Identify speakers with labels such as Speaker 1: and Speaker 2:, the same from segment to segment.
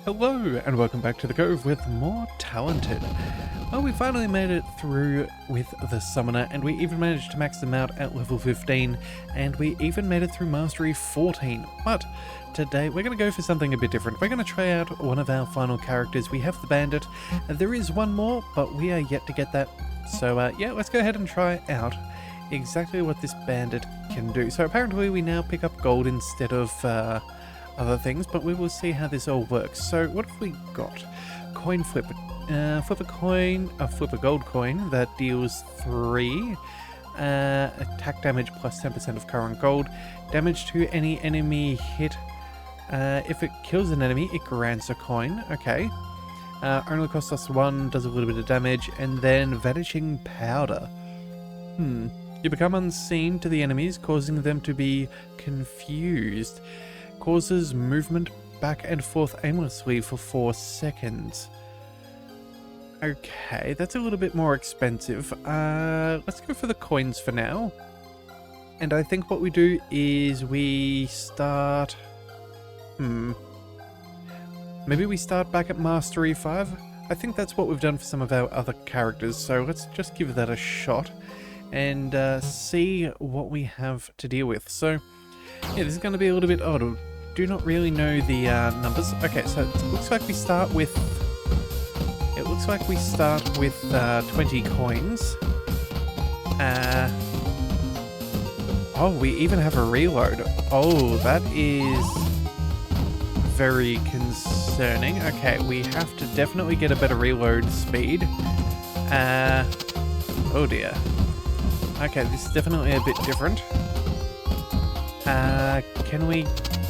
Speaker 1: Hello and welcome back to the Cove with more Talented. Well, we finally made it through with the Summoner, and we even managed to max them out at level 15, and we even made it through Mastery 14. But today we're going to go for something a bit different. We're going to try out one of our final characters. We have the Bandit, and there is one more, but we are yet to get that. So yeah, let's go ahead and try out exactly what this Bandit can do. So apparently we now pick up gold instead of other things, but we will see how this all works. So what have we got? Coin flip. Flip a coin, flip a gold coin that deals 3 attack damage plus 10% of current gold. Damage to any enemy hit. If it kills an enemy, it grants a coin. Okay. Only costs us 1, does a little bit of damage, and then vanishing powder. You become unseen to the enemies, causing them to be confused. Causes movement back and forth aimlessly for 4 seconds. Okay, that's a little bit more expensive. Let's go for the coins for now. And I think what we do is we start... Maybe we start back at Mastery 5? I think that's what we've done for some of our other characters, so let's just give that a shot and see what we have to deal with. So, yeah, this is going to be a little bit odd. I do not really know the numbers. Okay, so it looks like we start with... It looks like we start with 20 coins. Oh, we even have a reload. Oh, that is very concerning. Okay, we have to definitely get a better reload speed. Oh dear. Okay, this is definitely a bit different. Can we...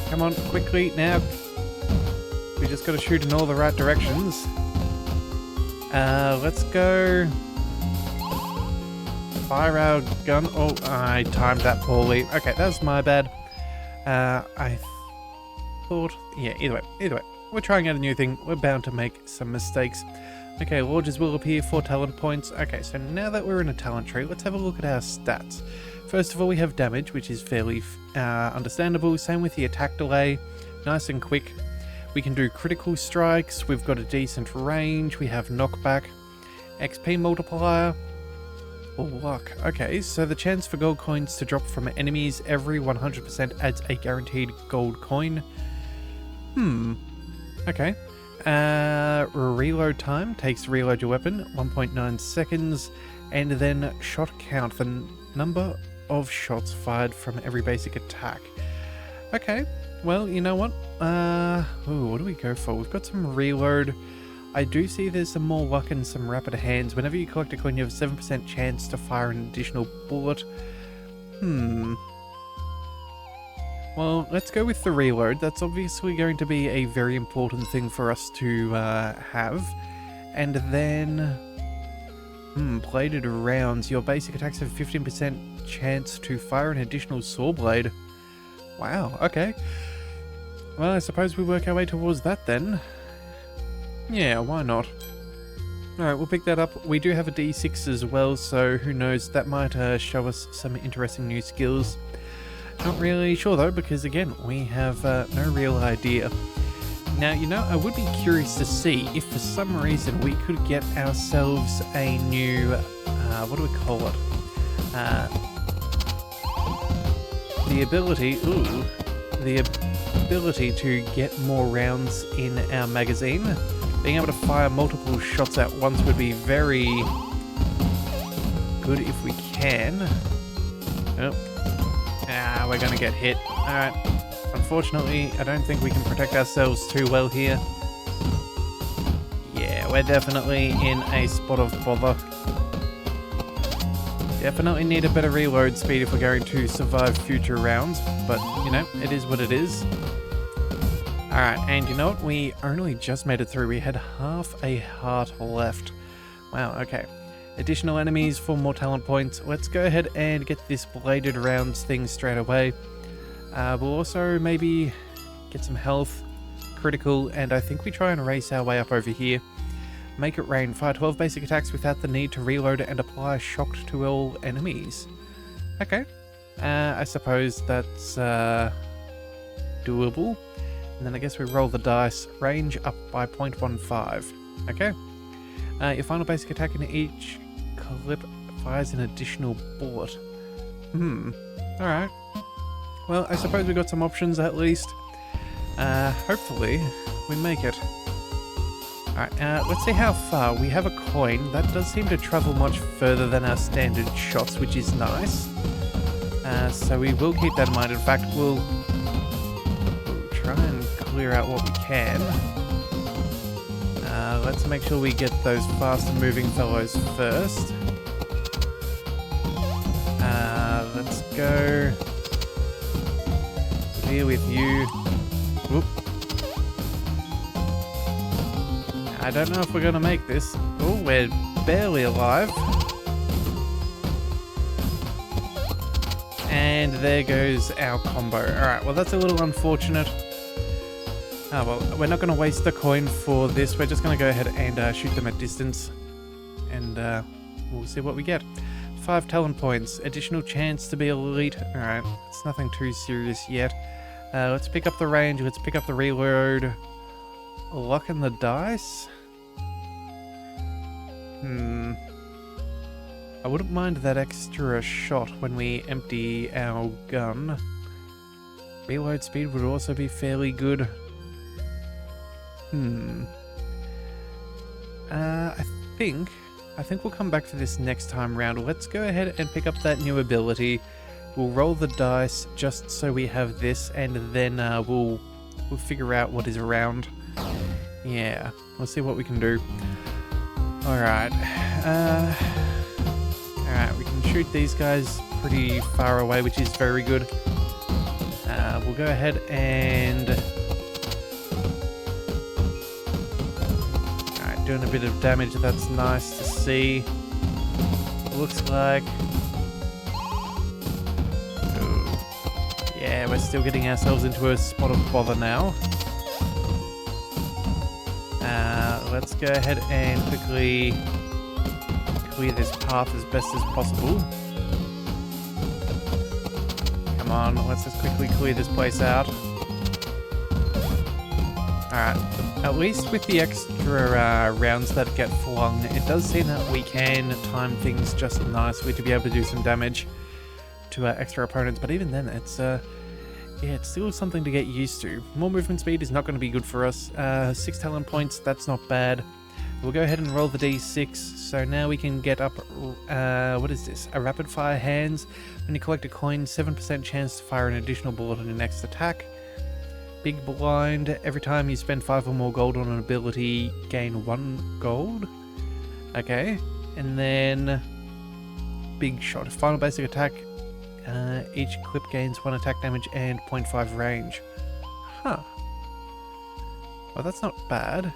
Speaker 1: Come on, quickly, now. We just gotta shoot in all the right directions. Let's go. Fire our gun. Oh, I timed that poorly. Okay, that's my bad. I thought... Yeah, either way. We're trying out a new thing. We're bound to make some mistakes. Okay, Lodges will appear for talent points. Okay, so now that we're in a talent tree, let's have a look at our stats. First of all, we have damage, which is fairly understandable. Same with the attack delay. Nice and quick. We can do critical strikes. We've got a decent range. We have knockback. XP multiplier. Luck. Okay, so the chance for gold coins to drop from enemies every 100% adds a guaranteed gold coin. Okay. Reload time takes to reload your weapon 1.9 seconds, and then shot count, the number of shots fired from every basic attack. Okay, well, you know what? What do we go for? We've got some reload. I do see there's some more luck and some rapid hands. Whenever you collect a coin, you have a 7% chance to fire an additional bullet. Well, let's go with the reload. That's obviously going to be a very important thing for us to have. And then... bladed rounds. Your basic attacks have 15% chance to fire an additional saw blade. Wow, okay. Well, I suppose we work our way towards that then. Yeah, why not? Alright, we'll pick that up. We do have a D6 as well, so who knows, that might show us some interesting new skills. Not really sure though, because again, we have no real idea. Now, you know, I would be curious to see if for some reason we could get ourselves a new, what do we call it? The ability to get more rounds in our magazine. Being able to fire multiple shots at once would be very good if we can. Oh. We're gonna get hit. Alright. Unfortunately, I don't think we can protect ourselves too well here. Yeah, we're definitely in a spot of bother. Definitely need a better reload speed if we're going to survive future rounds, but, you know, it is what it is. Alright, and you know what? We only just made it through. We had half a heart left. Wow, okay. Additional enemies for more talent points. Let's go ahead and get this bladed rounds thing straight away. We'll also maybe get some health, critical, and I think we try and race our way up over here. Make it rain. Fire 12 basic attacks without the need to reload and apply shock to all enemies. Okay. I suppose that's doable. And then I guess we roll the dice. Range up by 0.15. Okay. Your final basic attack in each clip fires an additional bullet. Alright. Well, I suppose we got some options at least. Hopefully we make it. Alright, let's see how far. We have a coin. That does seem to travel much further than our standard shots, which is nice. So we will keep that in mind. In fact, we'll try and clear out what we can. Let's make sure we get those faster moving fellows first. Let's go here with you. Whoop. I don't know if we're gonna make this. Oh, we're barely alive. And there goes our combo. Alright, well that's a little unfortunate. Oh well, we're not going to waste the coin for this. We're just going to go ahead and shoot them at distance. And we'll see what we get. 5 talent points. Additional chance to be elite. Alright, it's nothing too serious yet. Let's pick up the range. Let's pick up the reload. Luck in the dice? I wouldn't mind that extra shot when we empty our gun. Reload speed would also be fairly good. I think we'll come back to this next time round. Let's go ahead and pick up that new ability. We'll roll the dice just so we have this, and then we'll figure out what is around. Yeah, we'll see what we can do. Alright. Alright, we can shoot these guys pretty far away, which is very good. We'll go ahead and... Alright, doing a bit of damage, that's nice to see. Looks like... Ooh. Yeah, we're still getting ourselves into a spot of bother now. Let's go ahead and quickly clear this path as best as possible. Come on, let's just quickly clear this place out. Alright, at least with the extra rounds that get flung, it does seem that we can time things just nicely to be able to do some damage to our extra opponents, but even then, it's still something to get used to. More movement speed is not going to be good for us. 6 talent points, that's not bad. We'll go ahead and roll the d6, so now we can get up, what is this? A rapid fire hands. When you collect a coin, 7% chance to fire an additional bullet on your next attack. Big blind, every time you spend 5 or more gold on an ability, gain 1 gold. Okay, and then big shot. Final basic attack, each clip gains 1 attack damage and 0.5 range. Huh. Well, that's not bad.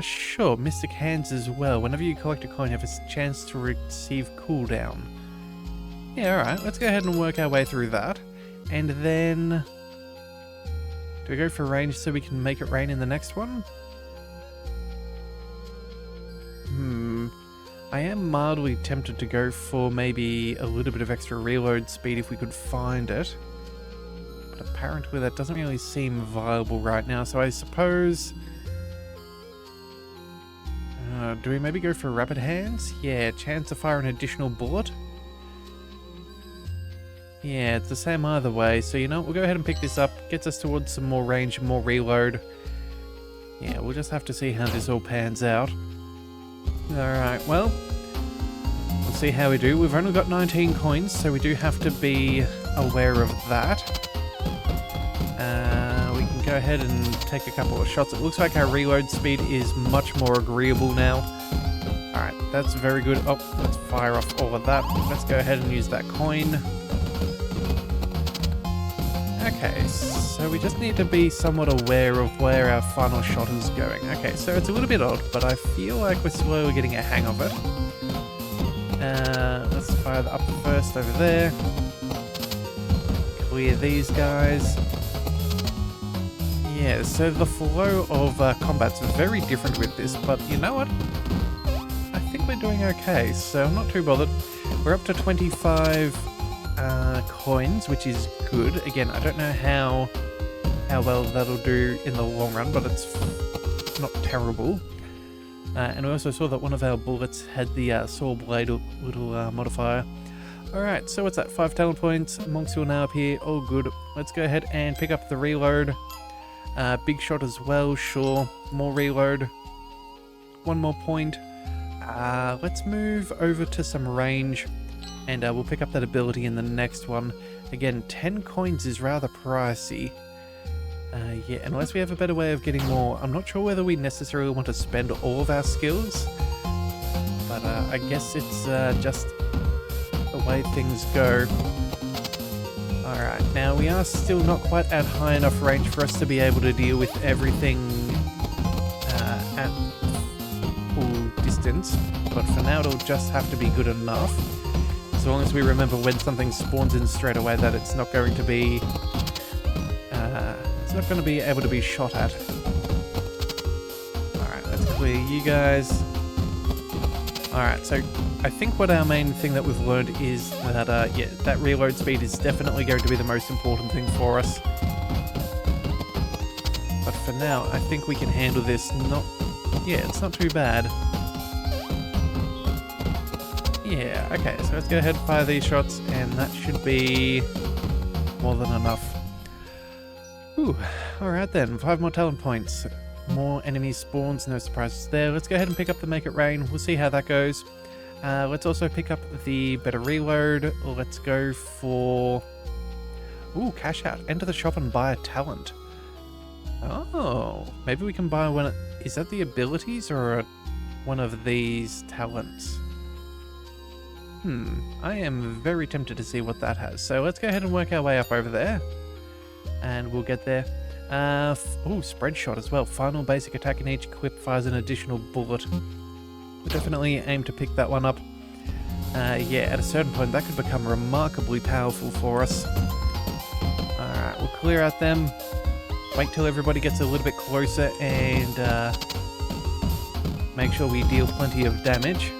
Speaker 1: Sure, Mystic Hands as well. Whenever you collect a coin, you have a chance to receive cooldown. Yeah, alright, let's go ahead and work our way through that. And then... Do we go for range so we can make it rain in the next one? I am mildly tempted to go for maybe a little bit of extra reload speed if we could find it. But apparently that doesn't really seem viable right now, so I suppose... do we maybe go for rapid hands? Yeah, chance to fire an additional bullet. Yeah, it's the same either way, so you know, we'll go ahead and pick this up. Gets us towards some more range and more reload. Yeah, we'll just have to see how this all pans out. Alright, well, we'll see how we do. We've only got 19 coins, so we do have to be aware of that. We can go ahead and take a couple of shots. It looks like our reload speed is much more agreeable now. Alright, that's very good. Oh, let's fire off all of that. Let's go ahead and use that coin. Okay, so we just need to be somewhat aware of where our final shot is going. Okay, so it's a little bit odd, but I feel like we're slowly getting a hang of it. Let's fire up first over there. Clear these guys. Yeah, so the flow of combat's very different with this, but you know what? I think we're doing okay, so I'm not too bothered. We're up to 25 coins, which is good. Again, I don't know how how well that'll do in the long run, but it's not terrible. And we also saw that one of our bullets had the saw blade little modifier. Alright, so what's that? 5 talent points. Monks will now appear. All good. Let's go ahead and pick up the reload. Big shot as well, sure. More reload. 1 more point. Let's move over to some range, and we'll pick up that ability in the next one. Again, 10 coins is rather pricey. Yeah, unless we have a better way of getting more. I'm not sure whether we necessarily want to spend all of our skills, but I guess it's just the way things go. Alright, now we are still not quite at high enough range for us to be able to deal with everything at full distance, but for now it'll just have to be good enough. As long as we remember when something spawns in straight away that it's not going to be able to be shot at. Alright, let's clear you guys. Alright, so I think what our main thing that we've learned is that, yeah, that reload speed is definitely going to be the most important thing for us. But for now, I think we can handle this. Yeah, it's not too bad. Yeah, okay, so let's go ahead and fire these shots, and that should be more than enough. Ooh, alright then, 5 more talent points. More enemy spawns, no surprises there. Let's go ahead and pick up the Make It Rain. We'll see how that goes. Let's also pick up the better reload. Let's go for... Ooh, cash out. Enter the shop and buy a talent. Oh, maybe we can buy one... Is that the abilities or one of these talents? I am very tempted to see what that has. So let's go ahead and work our way up over there. And we'll get there. Oh, spread shot as well. Final basic attack in each clip fires an additional bullet. We'll definitely aim to pick that one up. Yeah, at a certain point that could become remarkably powerful for us. Alright, we'll clear out them. Wait till everybody gets a little bit closer and make sure we deal plenty of damage.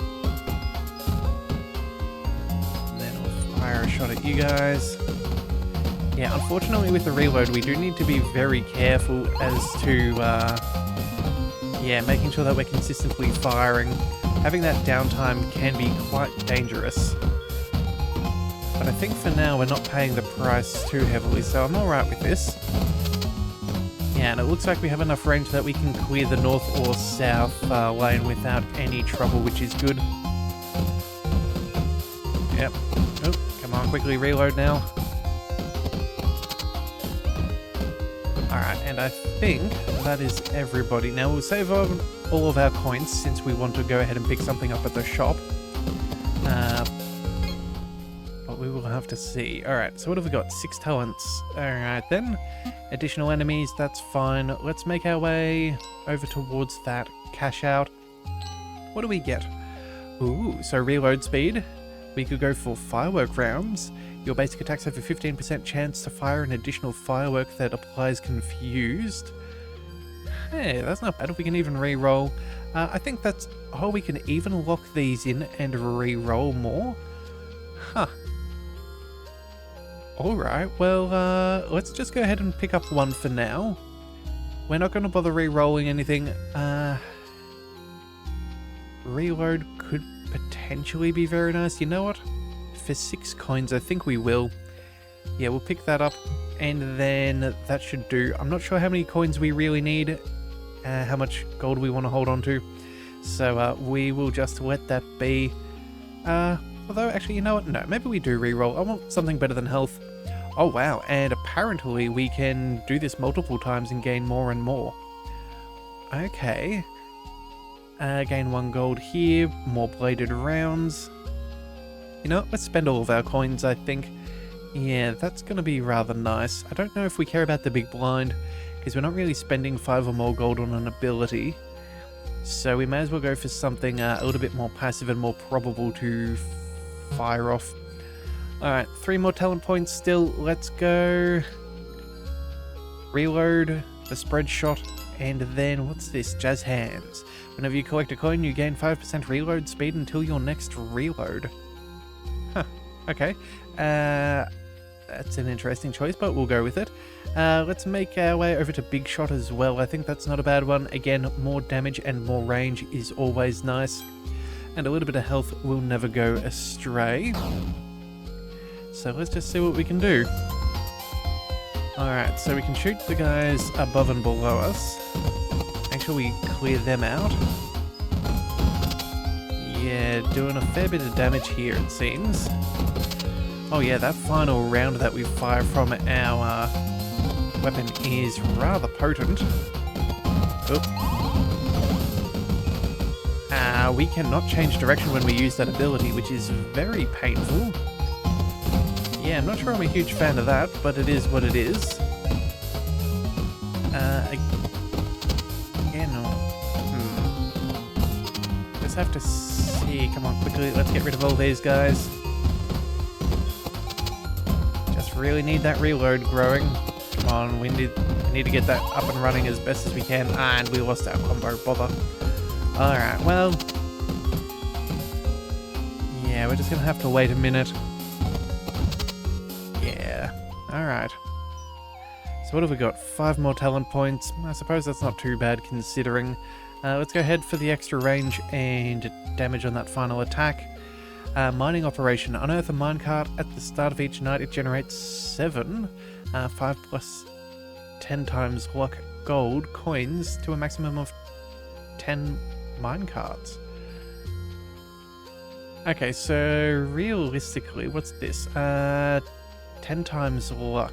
Speaker 1: And then we'll fire a shot at you guys. Yeah, unfortunately with the reload we do need to be very careful as to yeah, making sure that we're consistently firing. Having that downtime can be quite dangerous. But I think for now we're not paying the price too heavily, so I'm alright with this. Yeah, and it looks like we have enough range that we can clear the north or south lane without any trouble, which is good. Yep. Oh, come on, quickly reload now. Alright, and I think that is everybody. Now we'll save all of our coins since we want to go ahead and pick something up at the shop. But we will have to see. Alright, so what have we got? 6 talents. Alright then. Additional enemies, that's fine. Let's make our way over towards that cash out. What do we get? Ooh, so reload speed. We could go for firework rounds. Your basic attacks have a 15% chance to fire an additional firework that applies confused. Hey, that's not bad. We can even re-roll. I think that's... Oh, we can even lock these in and re-roll more? Huh. Alright, well, let's just go ahead and pick up one for now. We're not going to bother re-rolling anything. Reload could potentially be very nice. You know what? For 6 coins, I think we will. Yeah, we'll pick that up, and then that should do. I'm not sure how many coins we really need, how much gold we want to hold on to, so we will just let that be. Although, actually, you know what? No, maybe we do reroll. I want something better than health. Oh, wow, and apparently we can do this multiple times and gain more and more. Okay. Gain 1 gold here, more bladed rounds. You know what, let's spend all of our coins, I think. Yeah, that's going to be rather nice. I don't know if we care about the big blind, because we're not really spending 5 or more gold on an ability. So we may as well go for something a little bit more passive and more probable to fire off. Alright, 3 more talent points still. Let's go. Reload, the spread shot, and then what's this? Jazz hands. Whenever you collect a coin, you gain 5% reload speed until your next reload. Huh, okay. That's an interesting choice, but we'll go with it. Let's make our way over to Big Shot as well. I think that's not a bad one. Again, more damage and more range is always nice. And a little bit of health will never go astray. So let's just see what we can do. Alright, so we can shoot the guys above and below us. Make sure we clear them out. Yeah, doing a fair bit of damage here, it seems. Oh yeah, that final round that we fire from our weapon is rather potent. We cannot change direction when we use that ability, which is very painful. Yeah, I'm not sure I'm a huge fan of that, but it is what it is. Again, just have to see. Come on, quickly, let's get rid of all these guys. Just really need that reload growing. Come on, we need to get that up and running as best as we can. And we lost our combo, bother. Alright, well... yeah, we're just gonna have to wait a minute. Yeah, alright. So what have we got? 5 more talent points. I suppose that's not too bad considering. Let's go ahead for the extra range and damage on that final attack. Mining operation. Unearth a minecart at the start of each night. It generates 7. 5 plus 10 times luck gold coins to a maximum of 10 minecarts. Okay, so realistically, what's this? 10 times luck.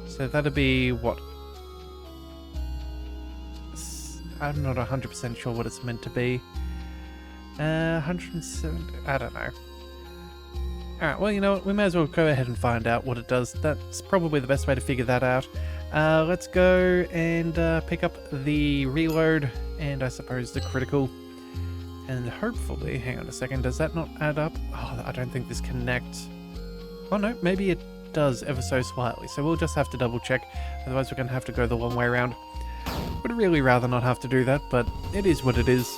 Speaker 1: So that'd be what? I'm not 100% sure what it's meant to be. 170, I don't know. Alright, well, you know what? We may as well go ahead and find out what it does. That's probably the best way to figure that out. Let's go and pick up the reload and I suppose the critical. And hopefully, hang on a second, does that not add up? Oh, I don't think this connects. Oh no, maybe it does ever so slightly. So we'll just have to double check. Otherwise we're going to have to go the long way around. Would really rather not have to do that, but it is what it is.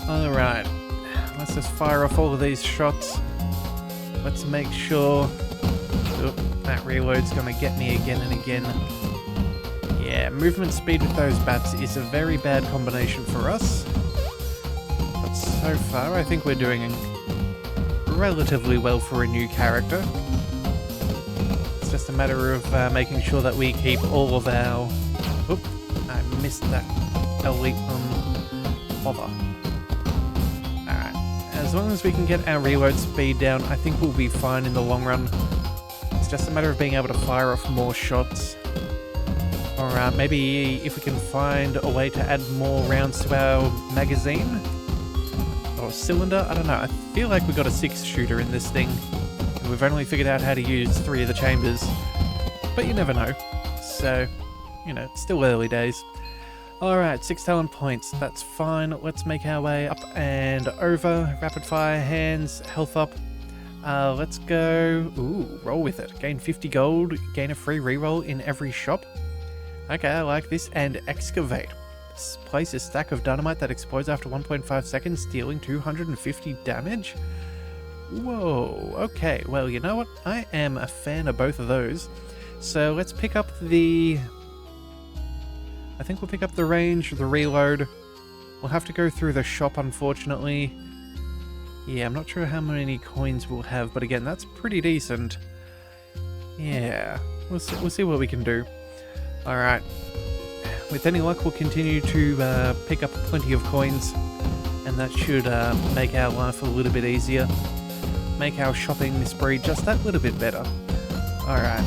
Speaker 1: Alright, let's just fire off all of these shots. Let's make sure... oh, that reload's going to get me again and again. Yeah, movement speed with those bats is a very bad combination for us. But so far, I think we're doing relatively well for a new character. It's just a matter of making sure that we keep all of our... oop, I missed that elite bother. As long as we can get our reload speed down, I think we'll be fine in the long run. It's just a matter of being able to fire off more shots. Or maybe if we can find a way to add more rounds to our magazine. Or cylinder, I don't know. I feel like we've got a 6-shooter in this thing. And we've only figured out how to use 3 of the chambers. But you never know. So, you know, it's still early days. Alright, 6 talent points, that's fine. Let's make our way up and over. Rapid fire hands, health up. Let's go... ooh, roll with it. Gain 50 gold, gain a free reroll in every shop. Okay, I like this. And excavate. Place a stack of dynamite that explodes after 1.5 seconds, dealing 250 damage? Whoa, okay. Well, you know what? I am a fan of both of those. So let's pick up the... I think we'll pick up the range, the reload. We'll have to go through the shop, unfortunately. Yeah, I'm not sure how many coins we'll have, but again, that's pretty decent. Yeah, we'll see what we can do. Alright. With any luck, we'll continue to pick up plenty of coins, and that should make our life a little bit easier. Make our shopping spree just that little bit better. Alright,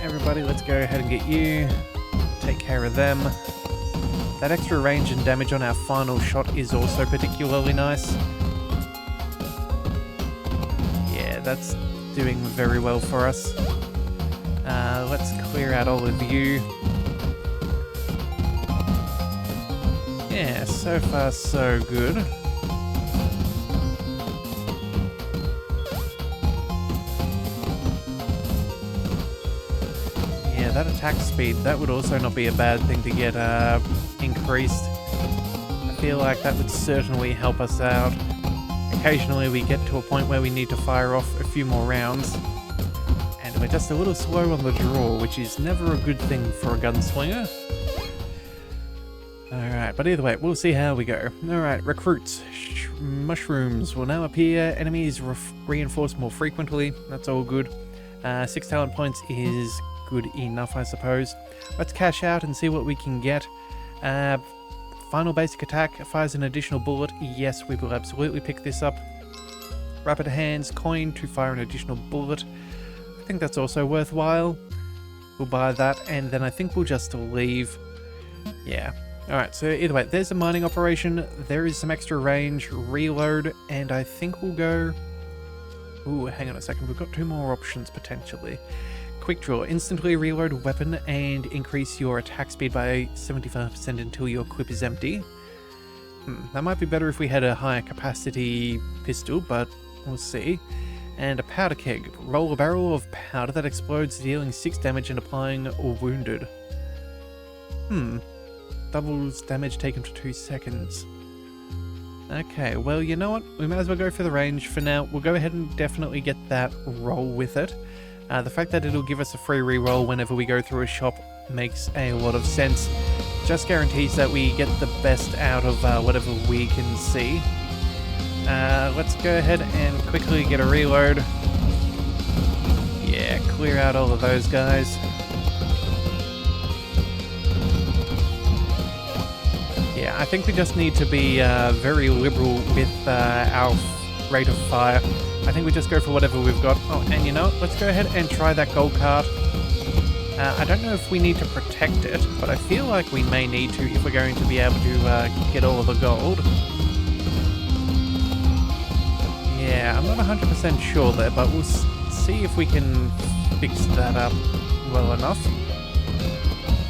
Speaker 1: everybody, let's go ahead and get you. Take care of them. That extra range and damage on our final shot is also particularly nice. Yeah, that's doing very well for us. Let's clear out all of you. Yeah, so far so good. That attack speed, that would also not be a bad thing to get increased. I feel like that would certainly help us out. Occasionally we get to a point where we need to fire off a few more rounds, and we're just a little slow on the draw, which is never a good thing for a gunslinger. Alright, but either way, we'll see how we go. Alright, recruits. Mushrooms will now appear. Enemies reinforce more frequently. That's all good. 6 talent points is good enough, I suppose. Let's cash out and see what we can get. Final basic attack fires an additional bullet. Yes, we will absolutely pick this up. Rapid hands, coin to fire an additional bullet. I think that's also worthwhile. We'll buy that, and then I think we'll just leave. Yeah. Alright, so either way, there's a mining operation. There is some extra range, reload, and I think we'll go... Ooh, hang on a second. We've got 2 more options, potentially. Quick draw. Instantly reload a weapon and increase your attack speed by 75% until your clip is empty. That might be better if we had a higher capacity pistol, but we'll see. And a powder keg. Roll a barrel of powder that explodes, dealing 6 damage and applying or wounded. Doubles damage taken for 2 seconds. Okay, well, you know what? We might as well go for the range for now. We'll go ahead and definitely get that roll with it. The fact that it'll give us a free reroll whenever we go through a shop makes a lot of sense. Just guarantees that we get the best out of whatever we can see. Let's go ahead and quickly get a reload. Yeah, clear out all of those guys. Yeah, I think we just need to be very liberal with our rate of fire. I think we just go for whatever we've got. Oh, and you know what? Let's go ahead and try that gold cart. I don't know if we need to protect it, but I feel like we may need to if we're going to be able to get all of the gold. Yeah, I'm not 100% sure there, but we'll see if we can fix that up well enough.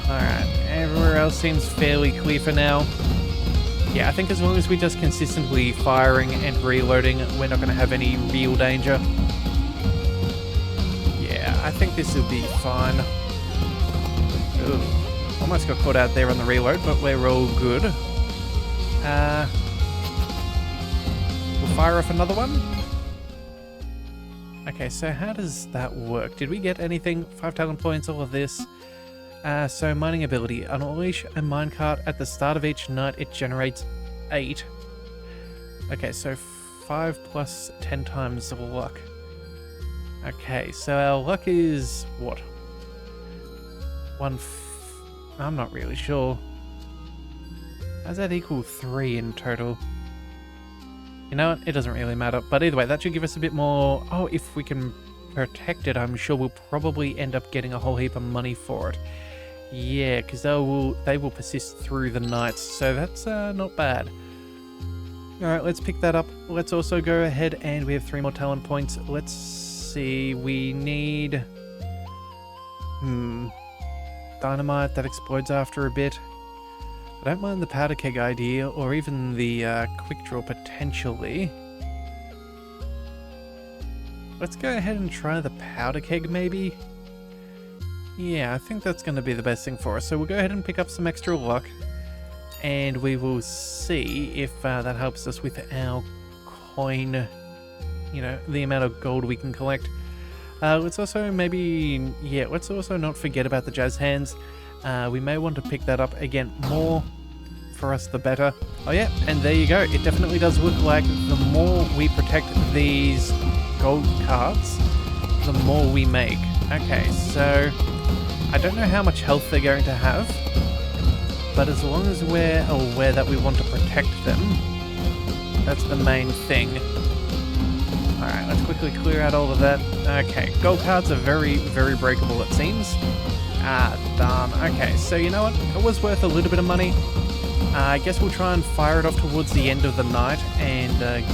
Speaker 1: Alright, everywhere else seems fairly clear for now. Yeah, I think as long as we just consistently firing and reloading, we're not going to have any real danger. Yeah, I think this will be fine. Ooh, almost got caught out there on the reload, but we're all good. We'll fire off another one. Okay, so how does that work? Did we get anything? 5 talent points, all of this. So mining ability. Unleash a minecart at the start of each night. It generates 8. Okay, so 5 plus 10 times luck. Okay, so our luck is what? I'm not really sure. How's that equal 3 in total? You know what? It doesn't really matter. But either way, that should give us a bit more... Oh, if we can protect it, I'm sure we'll probably end up getting a whole heap of money for it. Yeah, because they will persist through the nights, so that's not bad. Alright, let's pick that up. Let's also go ahead and we have 3 more talent points. Let's see, we need... Dynamite that explodes after a bit. I don't mind the powder keg idea, or even the quick draw potentially. Let's go ahead and try the powder keg maybe. Yeah, I think that's going to be the best thing for us. So we'll go ahead and pick up some extra luck. And we will see if that helps us with our coin, you know, the amount of gold we can collect. Let's also maybe, yeah, let's also not forget about the jazz hands. We may want to pick that up again. More for us, the better. Oh yeah, and there you go. It definitely does look like the more we protect these gold carts, the more we make. Okay, so I don't know how much health they're going to have, but as long as we're aware that we want to protect them, that's the main thing. Alright, let's quickly clear out all of that. Okay, gold cards are very, very breakable, it seems. Ah, darn. Okay, so you know what? It was worth a little bit of money. I guess we'll try and fire it off towards the end of the night and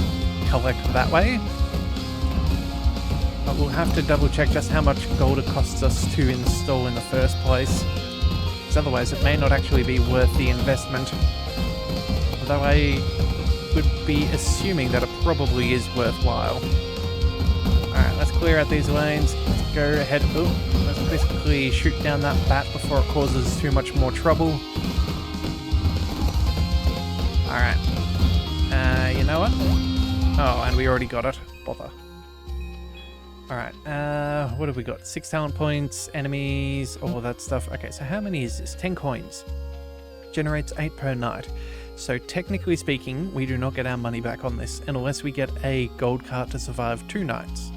Speaker 1: collect that way. But we'll have to double check just how much gold it costs us to install in the first place. Because otherwise it may not actually be worth the investment. Although I would be assuming that it probably is worthwhile. Alright, let's clear out these lanes. Let's go ahead. Ooh, let's basically shoot down that bat before it causes too much more trouble. Alright. You know what? Oh, and we already got it. Bother. Alright, what have we got? 6 talent points, enemies, all that stuff. Okay, so how many is this? 10 coins. Generates 8 per night. So technically speaking, we do not get our money back on this unless we get a gold card to survive 2 nights.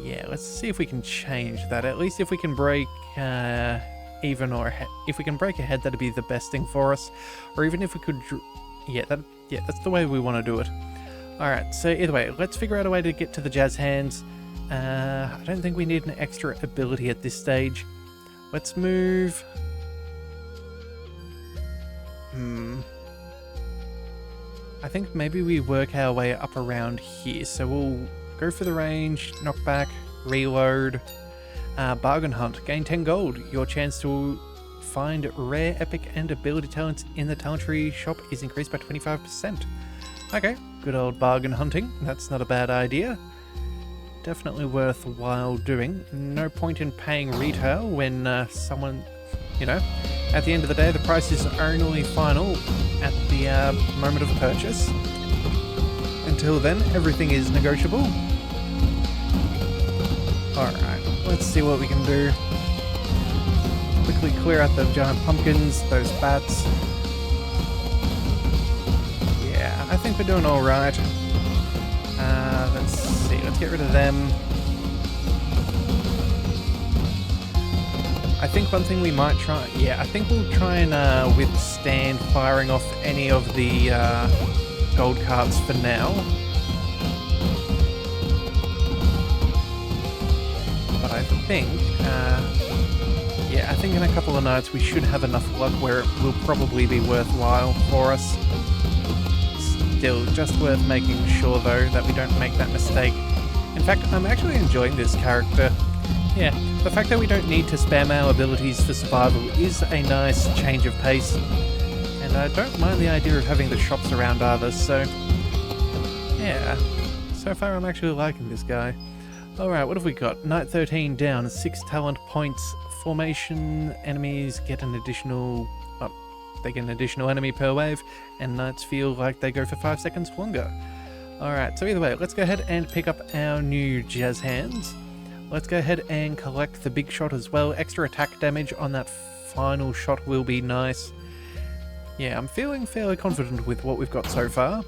Speaker 1: Yeah, let's see if we can change that. At least if we can break even, or if we can break ahead, that'd be the best thing for us. Or even if we could, yeah, that's the way we want to do it. All right, so either way, let's figure out a way to get to the jazz hands. I don't think we need an extra ability at this stage. Let's move. I think maybe we work our way up around here. So we'll go for the range, knockback, reload, bargain hunt, gain 10 gold. Your chance to find rare, epic, and ability talents in the talent tree shop is increased by 25%. Okay, good old bargain hunting. That's not a bad idea. Definitely worthwhile doing. No point in paying retail when someone, you know, at the end of the day, the price is only final at the moment of purchase. Until then, everything is negotiable. Alright, let's see what we can do. Quickly clear out the giant pumpkins, those bats. Yeah, I think we're doing alright. Let's see, let's get rid of them. I think one thing we might try, yeah, I think we'll try and withstand firing off any of the gold cards for now. But I think, yeah, I think in a couple of nights we should have enough luck where it will probably be worthwhile for us. Still, just worth making sure though that we don't make that mistake. In fact, I'm actually enjoying this character. Yeah, the fact that we don't need to spam our abilities for survival is a nice change of pace. And I don't mind the idea of having the shops around either, so yeah. So far I'm actually liking this guy. Alright, what have we got? Night 13 down, 6 talent points. Formation, enemies get an additional... oh, they get an additional enemy per wave, and nights feel like they go for 5 seconds longer. Alright, so either way, let's go ahead and pick up our new jazz hands. Let's go ahead and collect the big shot as well. Extra attack damage on that final shot will be nice. Yeah, I'm feeling fairly confident with what we've got so far.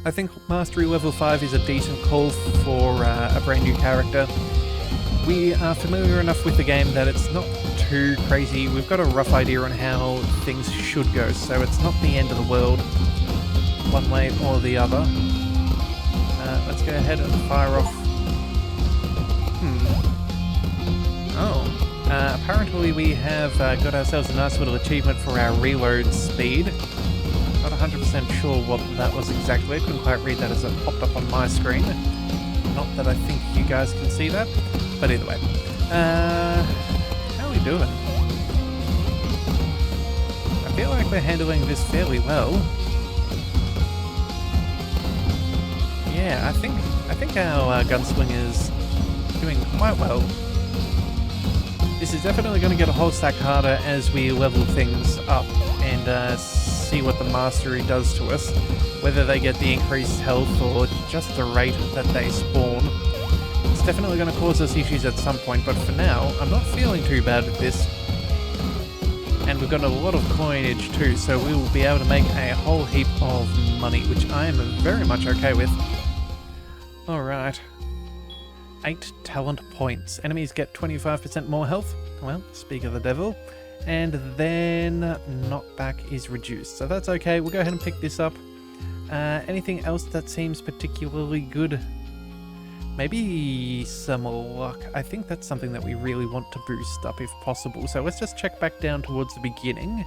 Speaker 1: I think Mastery level 5 is a decent call for a brand new character. We are familiar enough with the game that it's not too crazy. We've got a rough idea on how things should go, so it's not the end of the world, one way or the other. Let's go ahead and fire off. Apparently we have got ourselves a nice little achievement for our reload speed. Not 100% sure what that was exactly. I couldn't quite read that as it popped up on my screen. Not that I think you guys can see that, but either way. How are we doing? I feel like we're handling this fairly well. Yeah, I think our gunsling is doing quite well. This is definitely going to get a whole stack harder as we level things up and see what the mastery does to us. Whether they get the increased health or just the rate that they spawn. It's definitely going to cause us issues at some point, but for now, I'm not feeling too bad with this. And we've got a lot of coinage too, so we will be able to make a whole heap of money, which I am very much okay with. Alright. 8 talent points. Enemies get 25% more health. Well, speak of the devil. And then knockback is reduced. So that's okay. We'll go ahead and pick this up. Anything else that seems particularly good? Maybe some luck. I think that's something that we really want to boost up if possible. So let's just check back down towards the beginning.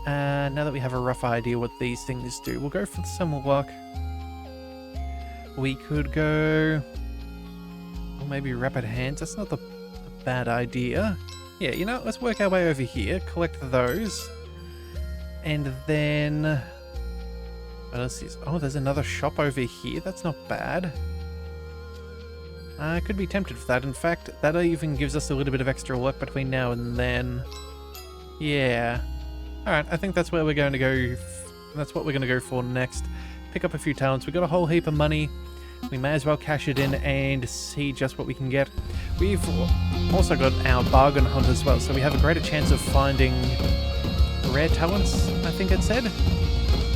Speaker 1: Now that we have a rough idea what these things do, we'll go for some luck. We could go... or maybe rapid hands. That's not a bad idea. Yeah, you know, let's work our way over here, collect those. And then... what else is... oh, there's another shop over here. That's not bad. I could be tempted for that. In fact, that even gives us a little bit of extra luck between now and then. Yeah. Alright, I think that's where we're going to go. That's what we're going to go for next. Pick up a few talents. We've got a whole heap of money. we may as well cash it in and see just what we can get. We've also got our bargain hunt as well, so we have a greater chance of finding rare talents, I think it said.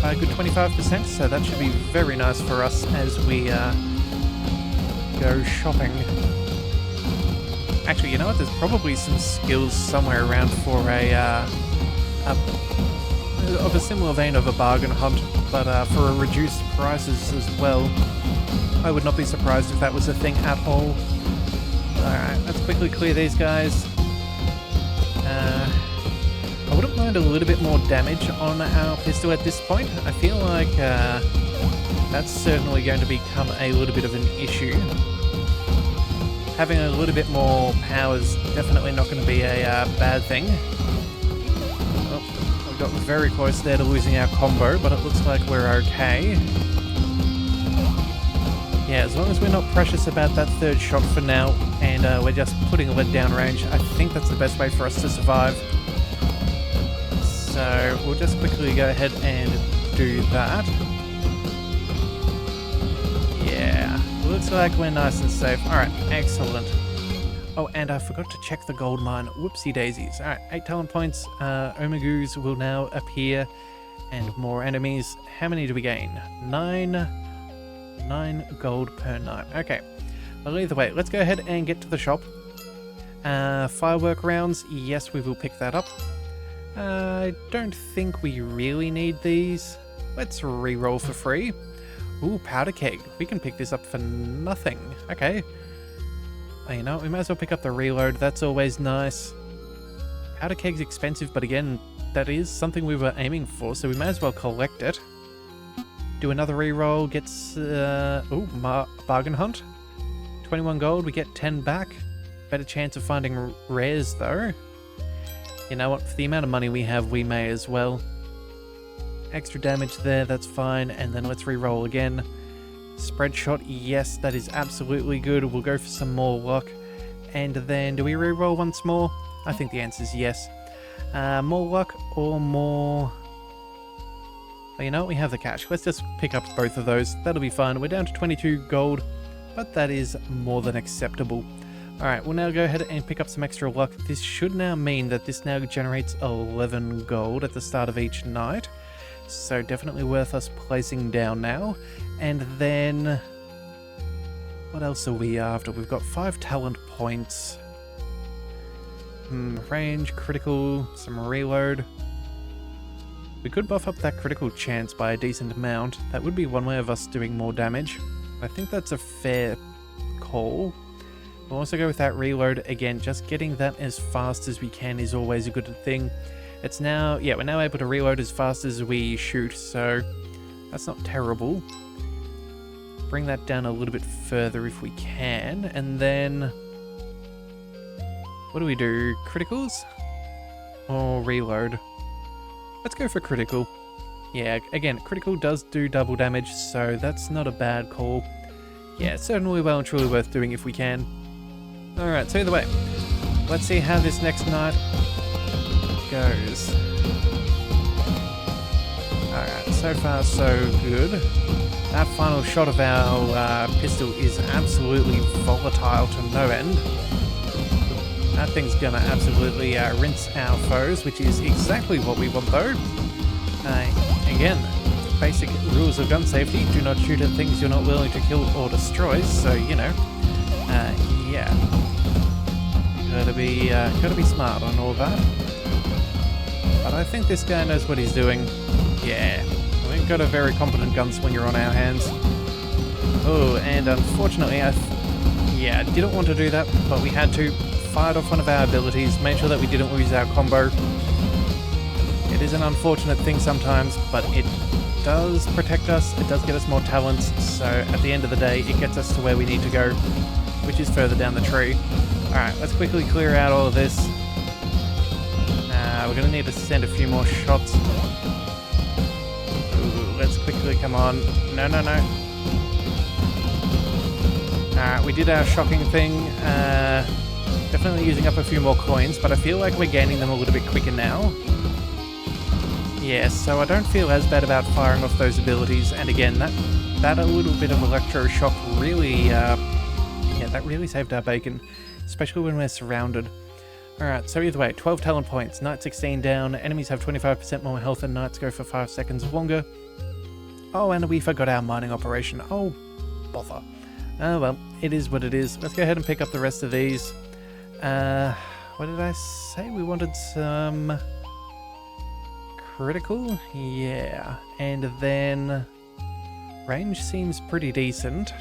Speaker 1: A good 25%, so that should be very nice for us as we go shopping. Actually, you know what? There's probably some skills somewhere around for of a similar vein of a bargain hunt, but for a reduced prices as well. I would not be surprised if that was a thing at all. Alright, let's quickly clear these guys. I wouldn't mind a little bit more damage on our pistol at this point. I feel like that's certainly going to become a little bit of an issue. Having a little bit more power is definitely not going to be a bad thing. Oh, we got very close there to losing our combo, but it looks like we're okay. Yeah, as long as we're not precious about that third shot for now, and we're just putting a lead down range, I think that's the best way for us to survive. So we'll just quickly go ahead and do that. Yeah, looks like we're nice and safe. Alright, excellent. Oh, and I forgot to check the gold mine. Whoopsie daisies. Alright, 8 talent points. Omegus will now appear, and more enemies. How many do we gain? 9 gold per night. Okay. Well, either way, let's go ahead and get to the shop. Firework rounds. Yes, we will pick that up. I don't think we really need these. Let's re-roll for free. Ooh, powder keg. We can pick this up for nothing. Okay. Oh, you know what? We might as well pick up the reload. That's always nice. Powder keg's expensive, but again, that is something we were aiming for, so we may as well collect it. Do another reroll, gets, bargain hunt. 21 gold, we get 10 back. Better chance of finding rares though. You know what, for the amount of money we have, we may as well. Extra damage there, that's fine, and then let's reroll again. Spread shot, yes, that is absolutely good. We'll go for some more luck. And then, do we reroll once more? I think the answer is yes. More luck or more... Well, you know what? We have the cash. Let's just pick up both of those. That'll be fine. We're down to 22 gold, but that is more than acceptable. Alright, we'll now go ahead and pick up some extra luck. This should now mean that this now generates 11 gold at the start of each night. So definitely worth us placing down now. And then... what else are we after? We've got 5 talent points. Range, critical, some reload. We could buff up that critical chance by a decent amount. That would be one way of us doing more damage. I think that's a fair call. We'll also go with that reload. Again, just getting that as fast as we can is always a good thing. It's now, yeah, we're now able to reload as fast as we shoot, so that's not terrible. Bring that down a little bit further if we can, and then... what do we do? Criticals? Or reload? Let's go for critical. Yeah, again, critical does do double damage, so that's not a bad call. Yeah, certainly well and truly worth doing if we can. Alright, so either way, let's see how this next night goes. Alright, so far so good. That final shot of our pistol is absolutely volatile to no end. That thing's gonna absolutely rinse our foes, which is exactly what we want though. Again, basic rules of gun safety, do not shoot at things you're not willing to kill or destroy, so you know, yeah. Gotta be smart on all that. But I think this guy knows what he's doing. Yeah, we've got a very competent gunslinger on our hands. Oh, and unfortunately, I didn't want to do that, but we had to. Fired off one of our abilities, made sure that we didn't lose our combo. It is an unfortunate thing sometimes, but it does protect us, it does get us more talents, so at the end of the day, it gets us to where we need to go, which is further down the tree. Alright, let's quickly clear out all of this. We're going to need to send a few more shots. Ooh, let's quickly, come on. No. Alright, we did our shocking thing. Definitely using up a few more coins, but I feel like we're gaining them a little bit quicker now. Yeah, so I don't feel as bad about firing off those abilities, and again, that a little bit of electroshock really, yeah, that really saved our bacon, especially when we're surrounded. Alright, so either way, 12 talent points, Knight 16 down, enemies have 25% more health and Knights go for 5 seconds longer. Oh, and we forgot our mining operation. Oh, bother. Oh well, it is what it is. Let's go ahead and pick up the rest of these. What did I say? We wanted some critical? Yeah. And then range seems pretty decent.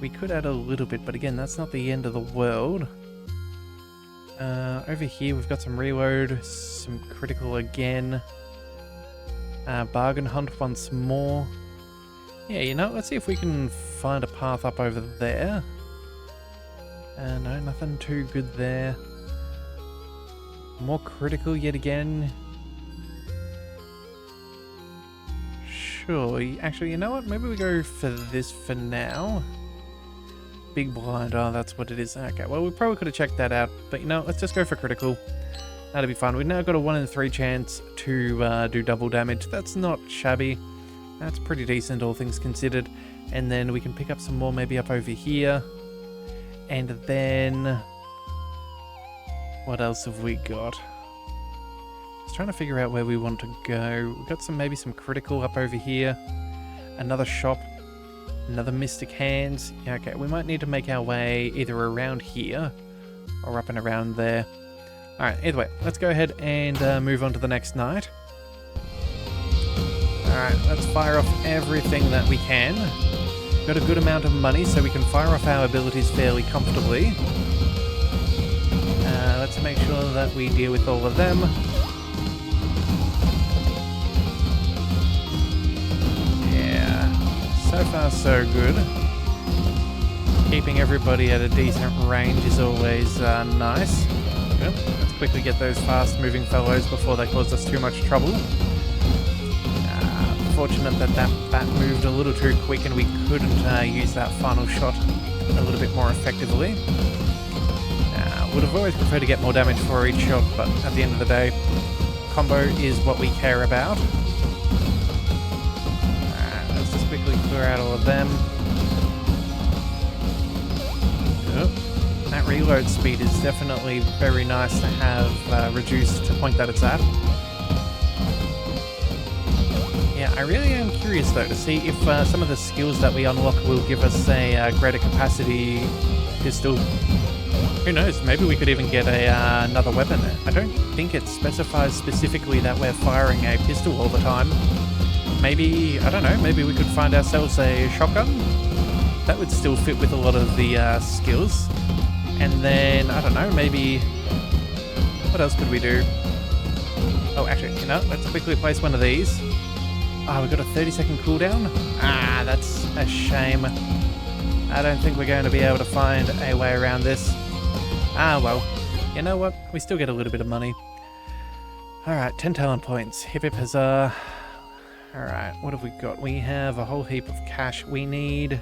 Speaker 1: We could add a little bit, but again, that's not the end of the world. Over here, we've got some reload, some critical again. Bargain hunt once more. Yeah, you know, let's see if we can find a path up over there. No, nothing too good there. More critical yet again. Sure, actually, you know what? Maybe we go for this for now. Big blind, oh, that's what it is. Okay, well, we probably could have checked that out, but you know, let's just go for critical. That'll be fun. We've now got a 1 in 3 chance to do double damage. That's not shabby. That's pretty decent, all things considered. And then we can pick up some more maybe up over here. And then what else have we got? Just trying to figure out where we want to go. We've got maybe some critical up over here. Another shop. Another Mystic Hands. Yeah, okay, we might need to make our way either around here or up and around there. Alright, either way, let's go ahead and move on to the next night. Alright, let's fire off everything that we can. Got a good amount of money, so we can fire off our abilities fairly comfortably. Let's make sure that we deal with all of them. So far, so good. Keeping everybody at a decent range is always nice. Well, let's quickly get those fast-moving fellows before they cause us too much trouble. Fortunate that moved a little too quick and we couldn't use that final shot a little bit more effectively. Would have always preferred to get more damage for each shot, but at the end of the day, combo is what we care about. Quickly clear out all of them. Oh, that reload speed is definitely very nice to have reduced to the point that it's at. Yeah, I really am curious though to see if some of the skills that we unlock will give us a greater capacity pistol. Who knows, maybe we could even get another weapon. I don't think it specifies specifically that we're firing a pistol all the time. Maybe, I don't know, maybe we could find ourselves a shotgun. That would still fit with a lot of the skills. And then, I don't know, maybe, what else could we do? Oh, actually, you know, let's quickly place one of these. Oh, we've got a 30-second cooldown? Ah, that's a shame. I don't think we're going to be able to find a way around this. Ah, well, you know what? We still get a little bit of money. Alright, 10 talent points. Hip hip huzzah. Alright, what have we got? We have a whole heap of cash. We need...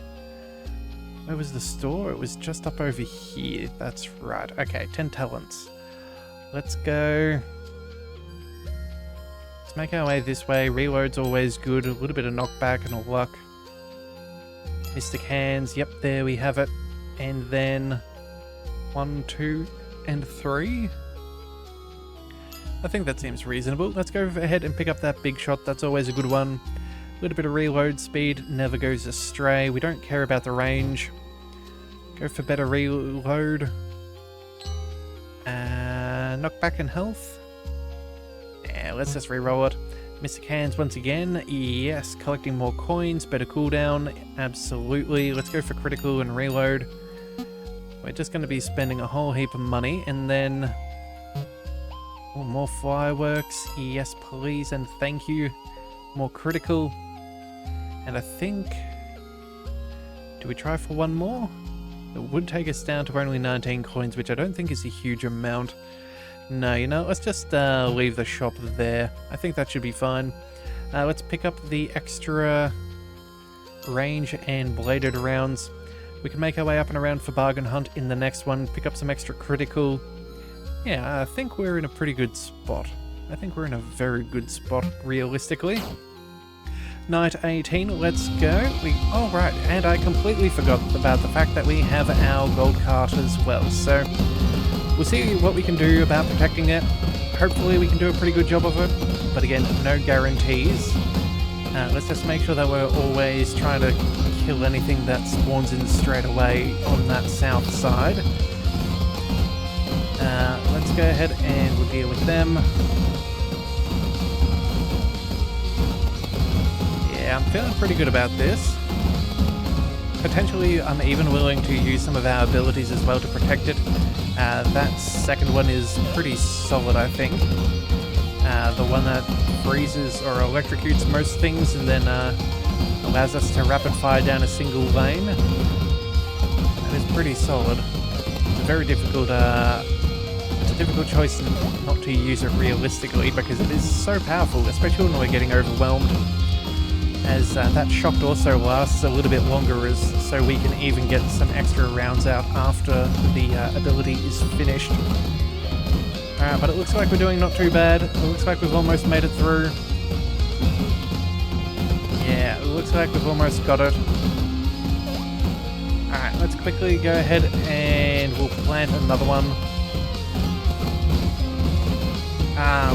Speaker 1: Where was the store? It was just up over here. That's right. Okay, 10 talents. Let's go. Let's make our way this way. Reload's always good. A little bit of knockback and a luck. Mystic Hands. Yep, there we have it. And then 1, 2, and 3. I think that seems reasonable. Let's go ahead and pick up that big shot. That's always a good one. A little bit of reload speed never goes astray. We don't care about the range. Go for better reload. Knockback and health. Yeah, let's just reroll it. Mystic Hands once again. Yes, collecting more coins. Better cooldown. Absolutely. Let's go for critical and reload. We're just going to be spending a whole heap of money. And then... Oh, more fireworks. Yes, please and thank you. More critical. And I think... Do we try for one more? It would take us down to only 19 coins, which I don't think is a huge amount. No, you know, let's just leave the shop there. I think that should be fine. Let's pick up the extra range and bladed rounds. We can make our way up and around for bargain hunt in the next one. Pick up some extra critical. Yeah, I think we're in a pretty good spot. I think we're in a very good spot, realistically. Night 18, let's go. Oh right, and I completely forgot about the fact that we have our gold cart as well, so we'll see what we can do about protecting it. Hopefully we can do a pretty good job of it, but again, no guarantees. Let's just make sure that we're always trying to kill anything that spawns in straight away on that south side. Let's go ahead and we'll deal with them. Yeah, I'm feeling pretty good about this. Potentially, I'm even willing to use some of our abilities as well to protect it. That second one is pretty solid, I think. The one that freezes or electrocutes most things and then allows us to rapid fire down a single lane. That is pretty solid. It's a very difficult, it's a difficult choice not to use it realistically because it is so powerful, especially when we're getting overwhelmed. As that shock also lasts a little bit longer, so we can even get some extra rounds out after the ability is finished. Alright, but it looks like we're doing not too bad. It looks like we've almost made it through. Yeah, it looks like we've almost got it. Alright, let's quickly go ahead and we'll plant another one.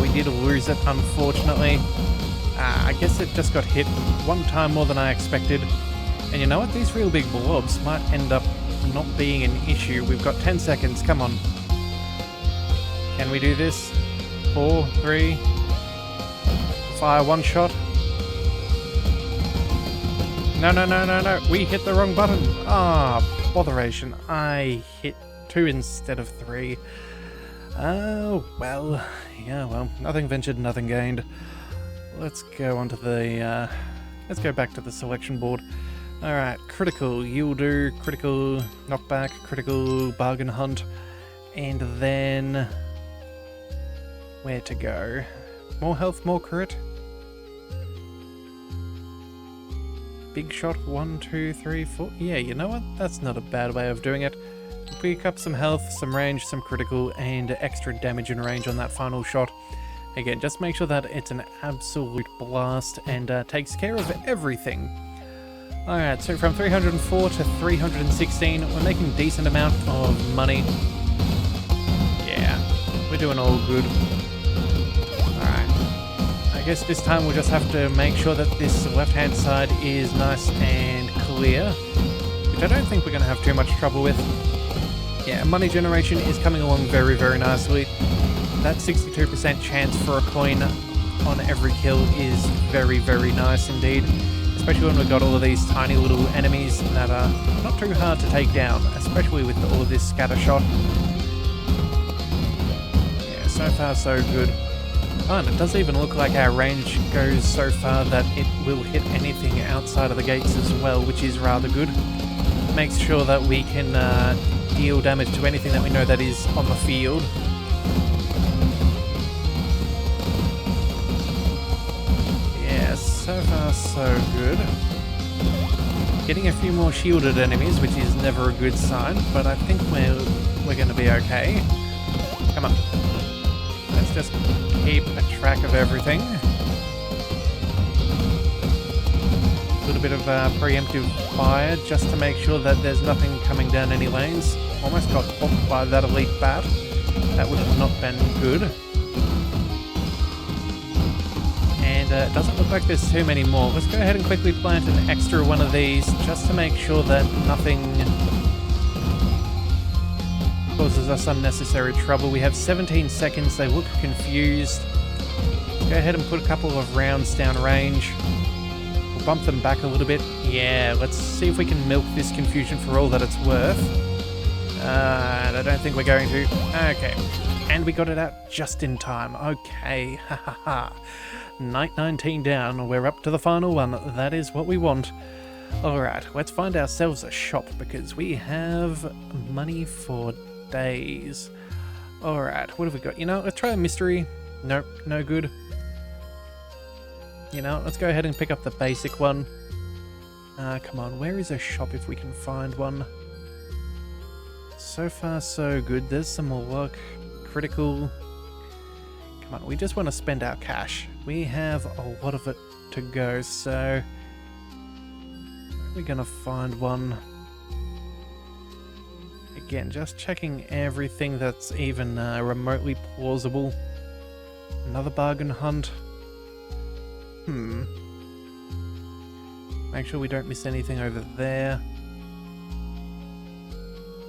Speaker 1: We did lose it, unfortunately. I guess it just got hit one time more than I expected. And you know what? These real big blobs might end up not being an issue. We've got 10 seconds. Come on. Can we do this? 4, 3. Fire one shot. No, no, no, no, no. We hit the wrong button. Ah, botheration. I hit 2 instead of 3. Oh, well. Yeah, well. Nothing ventured, nothing gained. Let's go onto the, let's go back to the selection board. Alright, critical, you'll do critical knockback, critical bargain hunt, and then where to go? More health, more crit? Big shot, 1, 2, 3, 4. Yeah, you know what? That's not a bad way of doing it. Pick up some health, some range, some critical, and extra damage and range on that final shot. Again, just make sure that it's an absolute blast and takes care of everything. Alright, so from 304 to 316, we're making a decent amount of money. Yeah, we're doing all good. Alright, I guess this time we'll just have to make sure that this left-hand side is nice and clear, which I don't think we're going to have too much trouble with. Yeah, money generation is coming along very, very nicely. That 62% chance for a coin on every kill is very, very nice indeed. Especially when we've got all of these tiny little enemies that are not too hard to take down, especially with all of this scatter shot. Yeah, so far so good. Oh, and it does even look like our range goes so far that it will hit anything outside of the gates as well, which is rather good. Makes sure that we can deal damage to anything that we know that is on the field. So far, so good. Getting a few more shielded enemies, which is never a good sign, but I think we're going to be okay. Come on. Let's just keep a track of everything. A little bit of preemptive fire, just to make sure that there's nothing coming down any lanes. Almost got popped by that elite bat. That would have not been good. It doesn't look like there's too many more. Let's go ahead and quickly plant an extra one of these just to make sure that nothing causes us unnecessary trouble. We have 17 seconds. They look confused. Let's go ahead and put a couple of rounds down range. We'll bump them back a little bit. Yeah, let's see if we can milk this confusion for all that it's worth. I don't think we're going to. Okay. And we got it out just in time. Okay. Ha ha ha. Night 19 down, we're up to the final one. That is what we want. Alright, let's find ourselves a shop because we have money for days. Alright, what have we got? You know, let's try a mystery. Nope, no good. You know, let's go ahead and pick up the basic one. Come on, where is a shop if we can find one? So far, so good. There's some more luck. Critical. Come Come on, we just want to spend our cash. We have a lot of it to go, so we're gonna find one. Again, just checking everything that's even remotely plausible. Another bargain hunt. Make sure we don't miss anything over there.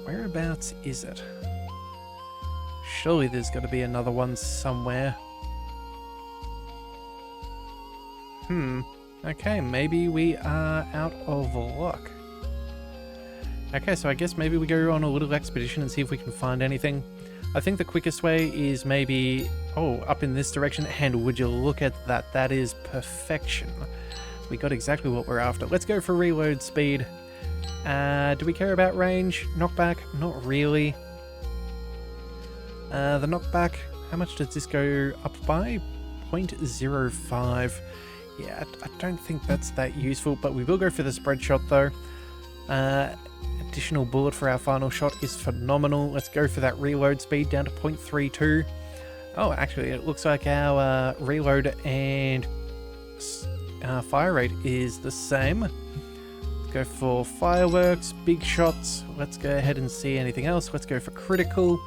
Speaker 1: Whereabouts is it? Surely there's got to be another one somewhere. Okay, maybe we are out of luck. Okay, so I guess maybe we go on a little expedition and see if we can find anything. I think the quickest way is maybe, up in this direction, and would you look at that, that is perfection. We got exactly what we're after. Let's go for reload speed. Do we care about range? Knockback? Not really. The knockback, how much does this go up by? 0.05. Yeah, I don't think that's that useful, but we will go for the spread shot though. Additional bullet for our final shot is phenomenal. Let's go for that reload speed down to 0.32. Oh, actually, it looks like our reload and fire rate is the same. Let's go for fireworks, big shots. Let's go ahead and see anything else. Let's go for critical.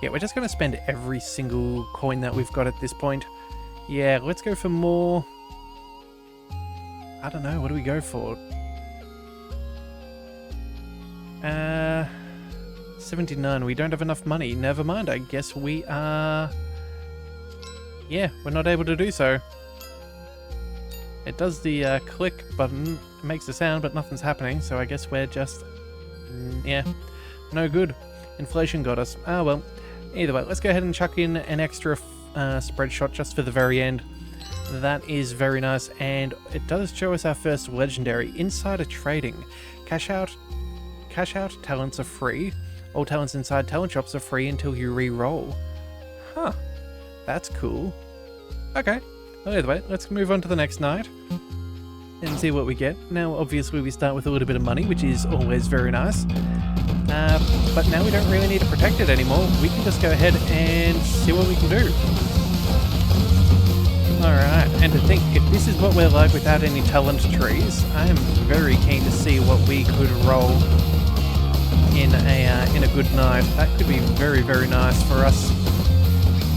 Speaker 1: Yeah, we're just going to spend every single coin that we've got at this point. Yeah, let's go for more. I don't know, what do we go for? 79, we don't have enough money. Never mind, I guess we are... Yeah, we're not able to do so. It does the click button, it makes a sound, but nothing's happening, so I guess we're just... yeah, no good. Inflation got us. Ah, well. Either way, let's go ahead and chuck in an extra spread shot just for the very end. That is very nice, and it does show us our first legendary, Insider Trading. Cash out, talents are free. All talents inside talent shops are free until you re-roll. Huh, that's cool. Okay, well, either way, let's move on to the next night and see what we get. Now, obviously, we start with a little bit of money, which is always very nice. But now we don't really need to protect it anymore. We can just go ahead and see what we can do. Alright, and to think, if this is what we're like without any talent trees, I am very keen to see what we could roll in a good night. That could be very, very nice for us.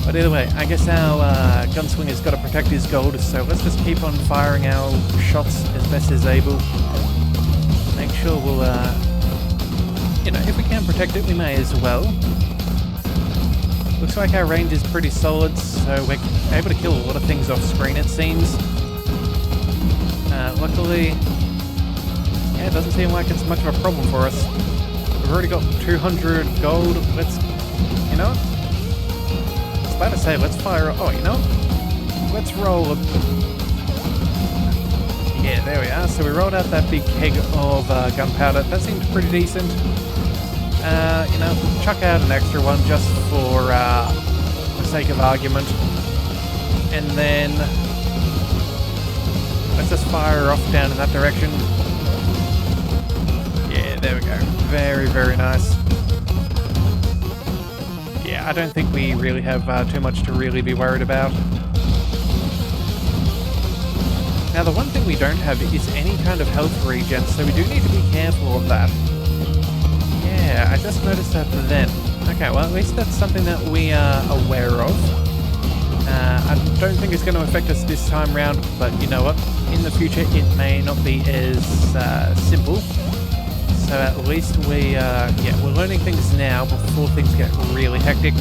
Speaker 1: But either way, I guess our gunslinger's got to protect his gold, so let's just keep on firing our shots as best as able. Make sure we'll, if we can protect it, we may as well. Looks like our range is pretty solid, so we're able to kill a lot of things off screen, it seems. Luckily, yeah, it doesn't seem like it's much of a problem for us. We've already got 200 gold. Let's, I was about to say, let's fire, let's roll a... Yeah, there we are. So we rolled out that big keg of gunpowder. That seems pretty decent. Chuck out an extra one just for the sake of argument. And then let's just fire off down in that direction. Yeah, there we go. Very, very nice. Yeah, I don't think we really have too much to really be worried about. Now, the one thing we don't have is any kind of health regen, so we do need to be careful of that. Yeah, I just noticed that then. Okay, well, at least that's something that we are aware of. I don't think it's going to affect us this time round, but you know what? In the future, it may not be as simple. So at least we're learning things now before things get really hectic.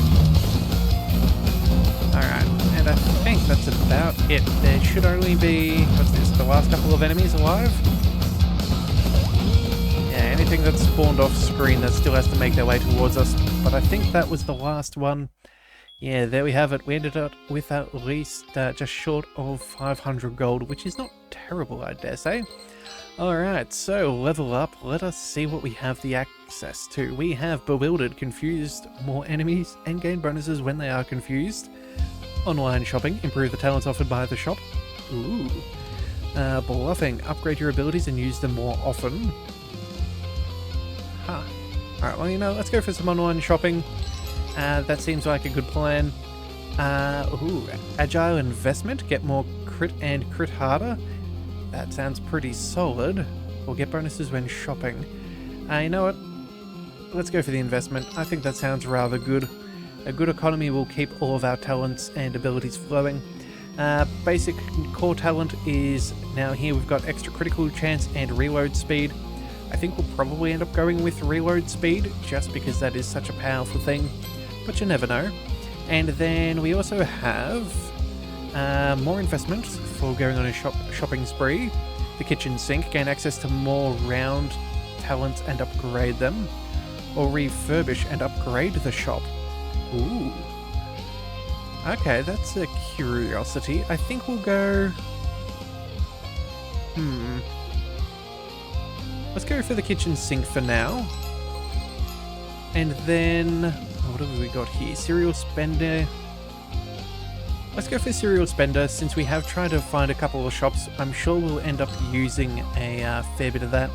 Speaker 1: Alright, and I think that's about it. There should only be, the last couple of enemies alive? Yeah, anything that's spawned off screen that still has to make their way towards us. But I think that was the last one. Yeah, there we have it. We ended up with at least just short of 500 gold, which is not terrible, I dare say. Alright, so level up. Let us see what we have the access to. We have Bewildered, Confused, more enemies, and gain bonuses when they are confused. Online shopping, improve the talents offered by the shop. Ooh. Bluffing, upgrade your abilities and use them more often. Huh. Alright, well, let's go for some online shopping. That seems like a good plan. Agile investment, get more crit and crit harder. That sounds pretty solid. We'll get bonuses when shopping. You know what? Let's go for the investment. I think that sounds rather good. A good economy will keep all of our talents and abilities flowing. Basic core talent is now here. We've got extra critical chance and reload speed. I think we'll probably end up going with reload speed just because that is such a powerful thing, but you never know. And then we also have more investments for going on a shopping spree. The kitchen sink, gain access to more round talents and upgrade them, or refurbish and upgrade the shop. Ooh. Okay, that's a curiosity. I think we'll go... Let's go for the kitchen sink for now. And then... what have we got here? Cereal spender. Let's go for cereal spender. Since we have tried to find a couple of shops, I'm sure we'll end up using a fair bit of that.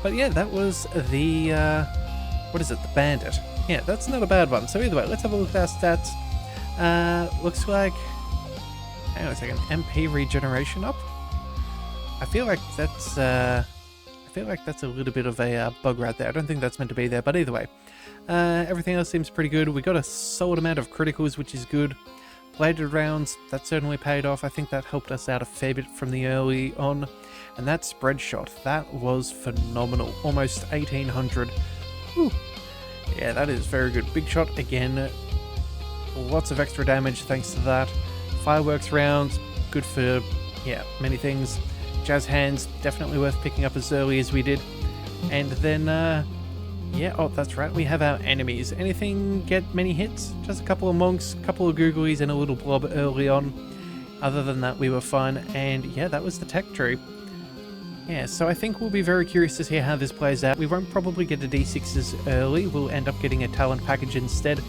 Speaker 1: But yeah, that was the... what is it? The Bandit. Yeah, that's not a bad one. So either way, let's have a look at our stats. Looks like... hang on a second. MP regeneration up? I feel like that's a little bit of a bug right there. I don't think that's meant to be there, but either way. Everything else seems pretty good. We got a solid amount of criticals, which is good. Bladed rounds, that certainly paid off. I think that helped us out a fair bit from the early on. And that spread shot, that was phenomenal. Almost 1800. Whew. Yeah, that is very good. Big shot again. Lots of extra damage thanks to that. Fireworks rounds, good for, yeah, many things. Jazz hands, definitely worth picking up as early as we did. And then, yeah, oh, that's right, we have our enemies. Anything get many hits? Just a couple of monks, a couple of googlies, and a little blob early on. Other than that, we were fine. And yeah, that was the tech tree. Yeah, so I think we'll be very curious to see how this plays out. We won't probably get a D6s early. We'll end up getting a talent package instead.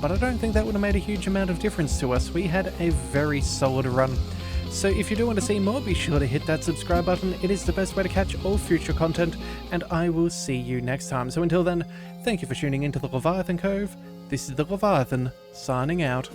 Speaker 1: But I don't think that would have made a huge amount of difference to us. We had a very solid run. So if you do want to see more, be sure to hit that subscribe button. It is the best way to catch all future content, and I will see you next time. So until then, thank you for tuning into the Leviathan Cove. This is the Leviathan, signing out.